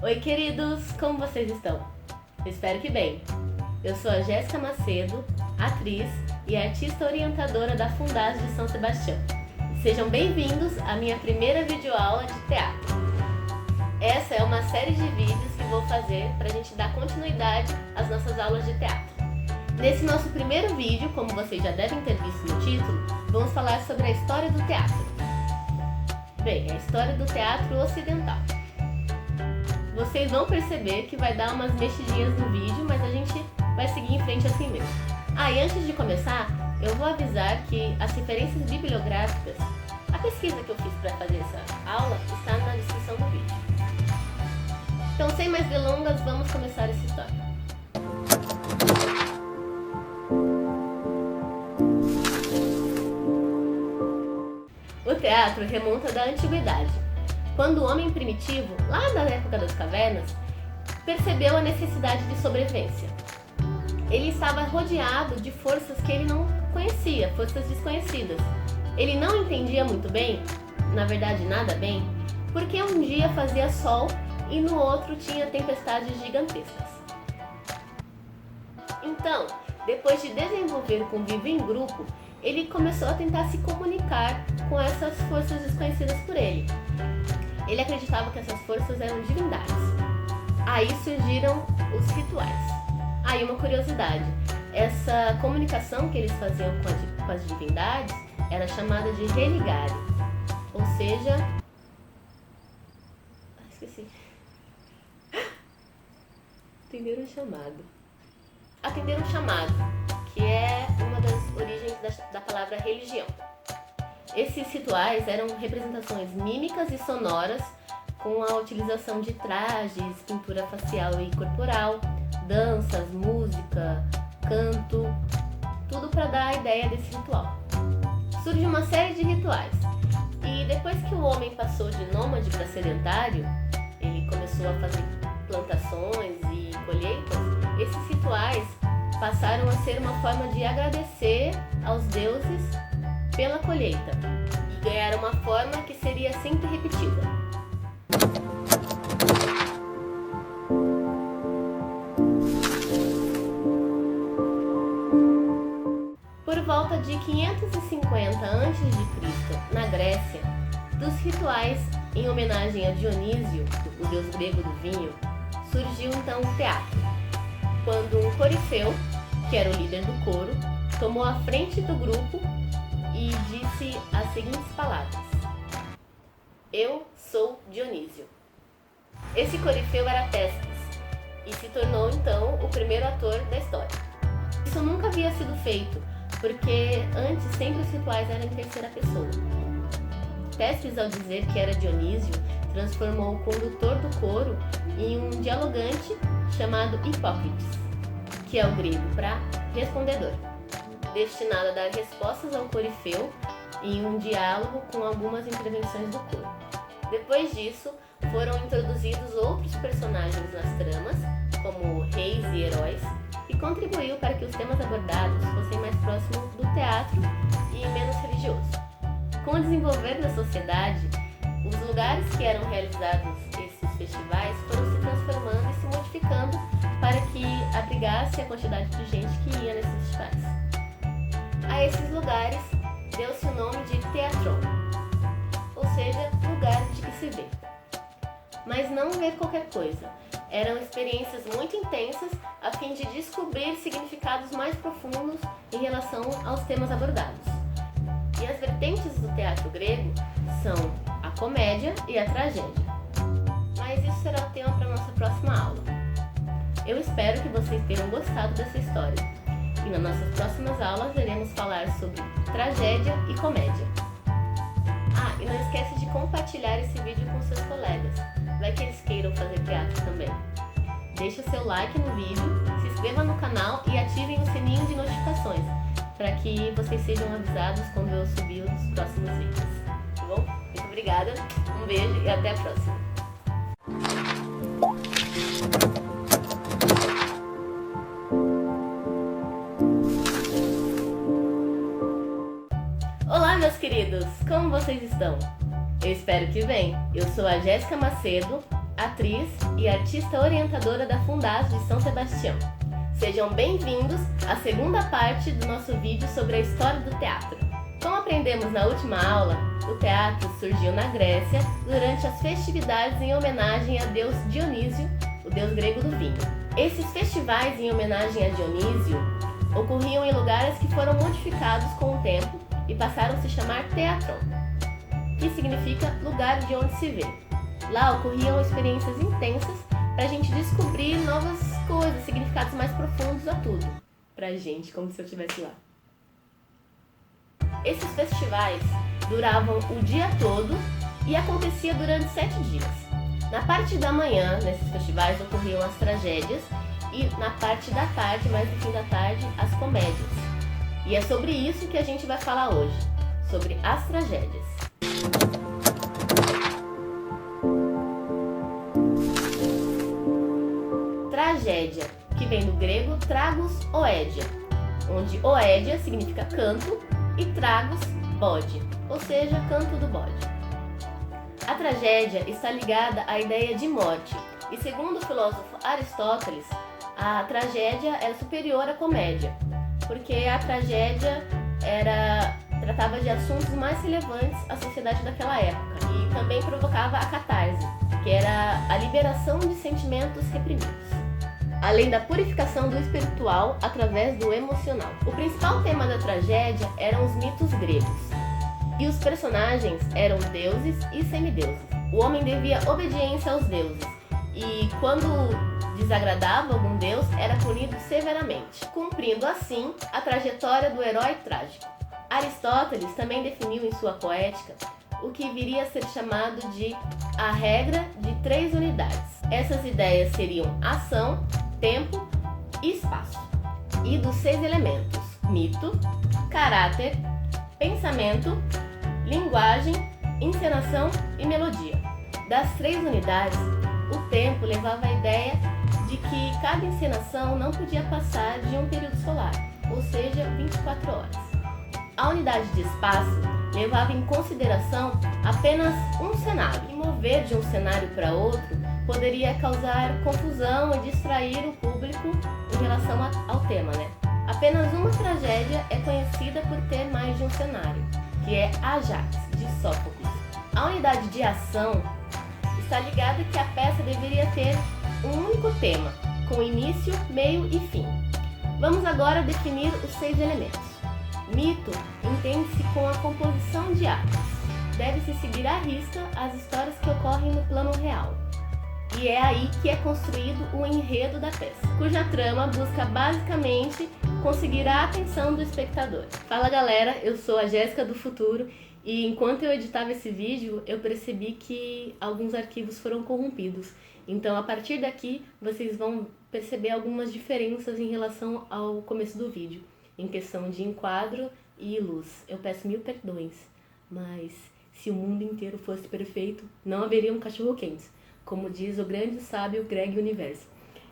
Oi, queridos! Como vocês estão? Eu espero que bem. Eu sou a Jéssica Macedo, atriz e artista orientadora da Fundaz de São Sebastião. Sejam bem-vindos à minha primeira videoaula de teatro. Essa é uma série de vídeos que vou fazer para a gente dar continuidade às nossas aulas de teatro. Nesse nosso primeiro vídeo, como vocês já devem ter visto no título, vamos falar sobre a história do teatro. Bem, a história do teatro ocidental. Vocês vão perceber que vai dar umas mexidinhas no vídeo, mas a gente vai seguir em frente assim mesmo. E antes de começar, eu vou avisar que as referências bibliográficas, a pesquisa que eu fiz para fazer essa aula, está na descrição do vídeo. Então, sem mais delongas, vamos começar essa história. O teatro remonta da antiguidade, quando o homem primitivo, lá da época das cavernas, percebeu a necessidade de sobrevivência. Ele estava rodeado de forças que ele não conhecia, forças desconhecidas. Ele não entendia muito bem, na verdade nada bem, porque um dia fazia sol e no outro tinha tempestades gigantescas. Então, depois de desenvolver o convívio em grupo, ele começou a tentar se comunicar com essas forças desconhecidas por ele. Ele acreditava que essas forças eram divindades. Aí surgiram os rituais. Aí uma curiosidade, essa comunicação que eles faziam com as divindades era chamada de religare, ou seja... esqueci. Atender um chamado. Atender um chamado, que é uma das origens da palavra religião. Esses rituais eram representações mímicas e sonoras com a utilização de trajes, pintura facial e corporal, danças, música, canto, tudo para dar a ideia desse ritual. Surge uma série de rituais e depois que o homem passou de nômade para sedentário, ele começou a fazer plantações e colheitas, esses rituais passaram a ser uma forma de agradecer aos deuses pela colheita e ganharam uma forma que seria sempre repetida. Por volta de 550 a.C., na Grécia, dos rituais em homenagem a Dionísio, o deus grego do vinho, surgiu então o teatro, quando um corifeu, que era o líder do coro, tomou a frente do grupo e disse as seguintes palavras: Eu sou Dionísio. Esse corifeu era Testes e se tornou então o primeiro ator da história. Isso nunca havia sido feito, porque antes sempre os rituais eram em terceira pessoa. Testes, ao dizer que era Dionísio, transformou o condutor do coro em um dialogante chamado Hipócrates, que é o grego para respondedor, destinado a dar respostas ao corifeu em um diálogo com algumas intervenções do coro. Depois disso, foram introduzidos outros personagens nas tramas, como reis e heróis, e contribuiu para que os temas abordados fossem mais próximos do teatro e menos religioso. Com o desenvolver da sociedade, os lugares que eram realizados esses festivais foram se transformando e se modificando para que abrigasse a quantidade de gente que ia nesses festivais. A esses lugares deu-se o nome de teatron, ou seja, lugar de que se vê. Mas não ver qualquer coisa. Eram experiências muito intensas a fim de descobrir significados mais profundos em relação aos temas abordados. E as vertentes do teatro grego são a comédia e a tragédia. Mas isso será o tema para a nossa próxima aula. Eu espero que vocês tenham gostado dessa história. E nas nossas próximas aulas iremos falar sobre tragédia e comédia. E não esquece de compartilhar esse vídeo com seus colegas. Vai que eles queiram fazer teatro também. Deixe o seu like no vídeo, se inscreva no canal e ativem o sininho de notificações, para que vocês sejam avisados quando eu subir os próximos vídeos. Tá bom? Muito obrigada, um beijo e até a próxima! meus queridos, como vocês estão? Eu espero que bem. Eu sou a Jéssica Macedo, atriz e artista orientadora da Fundas de São Sebastião. Sejam bem-vindos à segunda parte do nosso vídeo sobre a história do teatro. Como aprendemos na última aula, o teatro surgiu na Grécia durante as festividades em homenagem a deus Dionísio, o deus grego do vinho. Esses festivais em homenagem a Dionísio ocorriam em lugares que foram modificados com o tempo e passaram a se chamar teatron, que significa lugar de onde se vê. Lá ocorriam experiências intensas para a gente descobrir novas coisas, significados mais profundos a tudo. Pra gente, como se eu estivesse lá. Esses festivais duravam o dia todo e acontecia durante 7 dias. Na parte da manhã, nesses festivais, ocorriam as tragédias e na parte da tarde, mais no fim da tarde, as comédias. E é sobre isso que a gente vai falar hoje, sobre as tragédias. Tragédia, que vem do grego tragus oedia, onde oedia significa canto e tragus bode, ou seja, canto do bode. A tragédia está ligada à ideia de morte, e segundo o filósofo Aristóteles, a tragédia era superior à comédia, porque a tragédia tratava de assuntos mais relevantes à sociedade daquela época e também provocava a catarse, que era a liberação de sentimentos reprimidos, além da purificação do espiritual através do emocional. O principal tema da tragédia eram os mitos gregos, e os personagens eram deuses e semideuses. O homem devia obediência aos deuses, e quando desagradava algum deus, era punido severamente, cumprindo assim a trajetória do herói trágico. Aristóteles também definiu em sua poética o que viria a ser chamado de a regra de 3 unidades. Essas ideias seriam ação, tempo e espaço. E dos 6 elementos: mito, caráter, pensamento, linguagem, encenação e melodia. Das 3 unidades, o tempo levava a ideia de que cada encenação não podia passar de um período solar, ou seja, 24 horas. A unidade de espaço levava em consideração apenas um cenário, e mover de um cenário para outro poderia causar confusão e distrair o público em relação ao tema, né? Apenas uma tragédia é conhecida por ter mais de um cenário, que é Ajax, de Sófocles. A unidade de ação está ligada que a peça deveria ter um único tema, com início, meio e fim. Vamos agora definir os 6 elementos. Mito entende-se com a composição de atos. Deve-se seguir à risca as histórias que ocorrem no plano real. E é aí que é construído o enredo da peça, cuja trama busca basicamente conseguir a atenção do espectador. Fala galera, eu sou a Jéssica do futuro e enquanto eu editava esse vídeo eu percebi que alguns arquivos foram corrompidos. Então a partir daqui vocês vão perceber algumas diferenças em relação ao começo do vídeo, em questão de enquadro e luz. Eu peço 1000 perdões, mas se o mundo inteiro fosse perfeito, não haveria cachorro-quentes, como diz o grande sábio Greg Universo.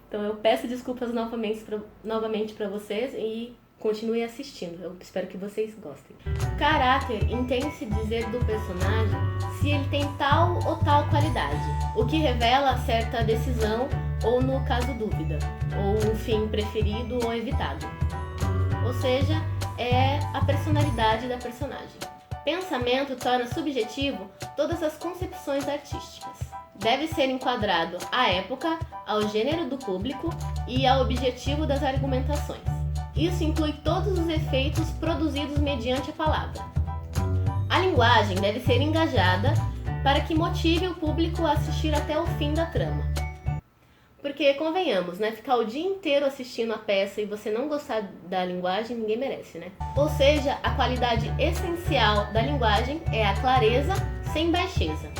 Então eu peço desculpas novamente para vocês e continue assistindo. Eu espero que vocês gostem. Caráter entende-se dizer do personagem se ele tem tal ou tal qualidade, o que revela certa decisão ou, no caso, dúvida, ou um fim preferido ou evitado. Ou seja, é a personalidade da personagem. Pensamento torna subjetivo todas as concepções artísticas. Deve ser enquadrado à época, ao gênero do público e ao objetivo das argumentações. Isso inclui todos os efeitos produzidos mediante a palavra. A linguagem deve ser engajada para que motive o público a assistir até o fim da trama. Porque, convenhamos, né? Ficar o dia inteiro assistindo a peça e você não gostar da linguagem, ninguém merece, né? Ou seja, a qualidade essencial da linguagem é a clareza sem baixeza.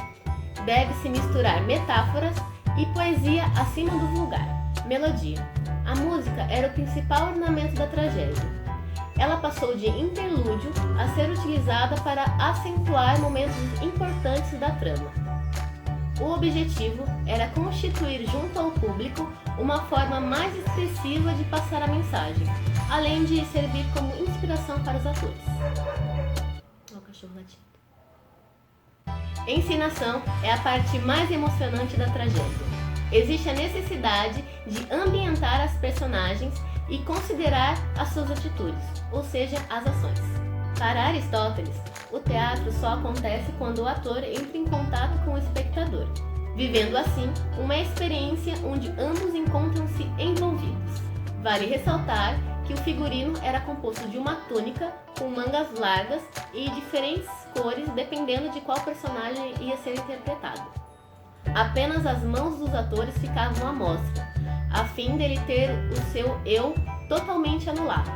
Deve-se misturar metáforas e poesia acima do vulgar. Melodia. A música era o principal ornamento da tragédia. Ela passou de interlúdio a ser utilizada para acentuar momentos importantes da trama. O objetivo era constituir junto ao público uma forma mais expressiva de passar a mensagem, além de servir como inspiração para os atores. Ó, o cachorro. cachorro latindo. Encenação é a parte mais emocionante da tragédia. Existe a necessidade de ambientar as personagens e considerar as suas atitudes, ou seja, as ações. Para Aristóteles, o teatro só acontece quando o ator entra em contato com o espectador, vivendo assim uma experiência onde ambos encontram-se envolvidos. Vale ressaltar que o figurino era composto de uma túnica com mangas largas e diferentes cores dependendo de qual personagem ia ser interpretado. Apenas as mãos dos atores ficavam à mostra, a fim dele ter o seu eu totalmente anulado.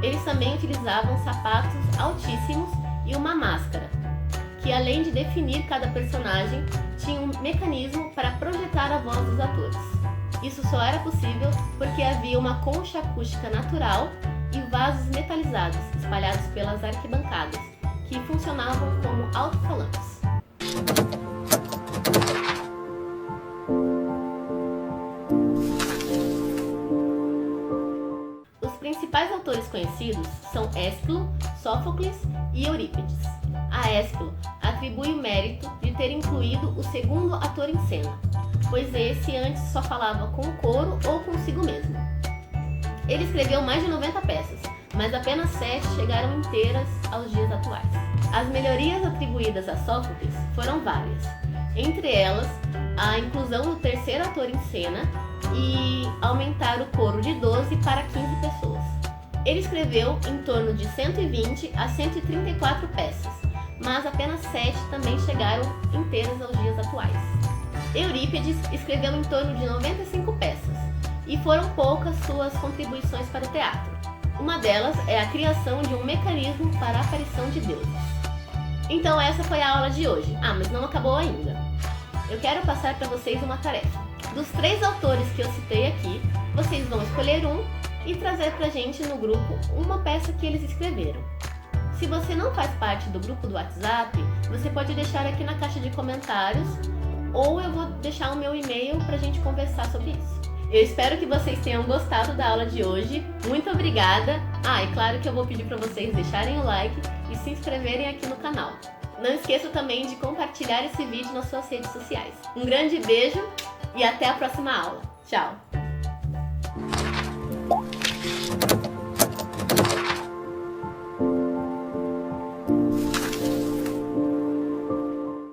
Eles também utilizavam sapatos altíssimos e uma máscara, que além de definir cada personagem, tinha um mecanismo para projetar a voz dos atores. Isso só era possível porque havia uma concha acústica natural e vasos metalizados espalhados pelas arquibancadas, que funcionavam como alto-falantes. Os principais autores conhecidos são Ésquilo, Sófocles e Eurípides. A Ésquilo atribui o mérito de ter incluído o segundo ator em cena, pois esse antes só falava com o coro ou consigo mesmo. Ele escreveu mais de 90 peças, mas apenas 7 chegaram inteiras aos dias atuais. As melhorias atribuídas a Sófocles foram várias, entre elas a inclusão do terceiro ator em cena e aumentar o coro de 12 para 15 pessoas. Ele escreveu em torno de 120 a 134 peças, mas apenas 7 também chegaram inteiras aos dias atuais. Eurípides escreveu em torno de 95 peças, e foram poucas suas contribuições para o teatro. Uma delas é a criação de um mecanismo para a aparição de deuses. Então essa foi a aula de hoje. Mas não acabou ainda. Eu quero passar para vocês uma tarefa. Dos 3 autores que eu citei aqui, vocês vão escolher um e trazer pra gente no grupo uma peça que eles escreveram. Se você não faz parte do grupo do WhatsApp, você pode deixar aqui na caixa de comentários, ou eu vou deixar o meu e-mail pra gente conversar sobre isso. Eu espero que vocês tenham gostado da aula de hoje. Muito obrigada! E claro que eu vou pedir para vocês deixarem o like e se inscreverem aqui no canal. Não esqueça também de compartilhar esse vídeo nas suas redes sociais. Um grande beijo e até a próxima aula. Tchau!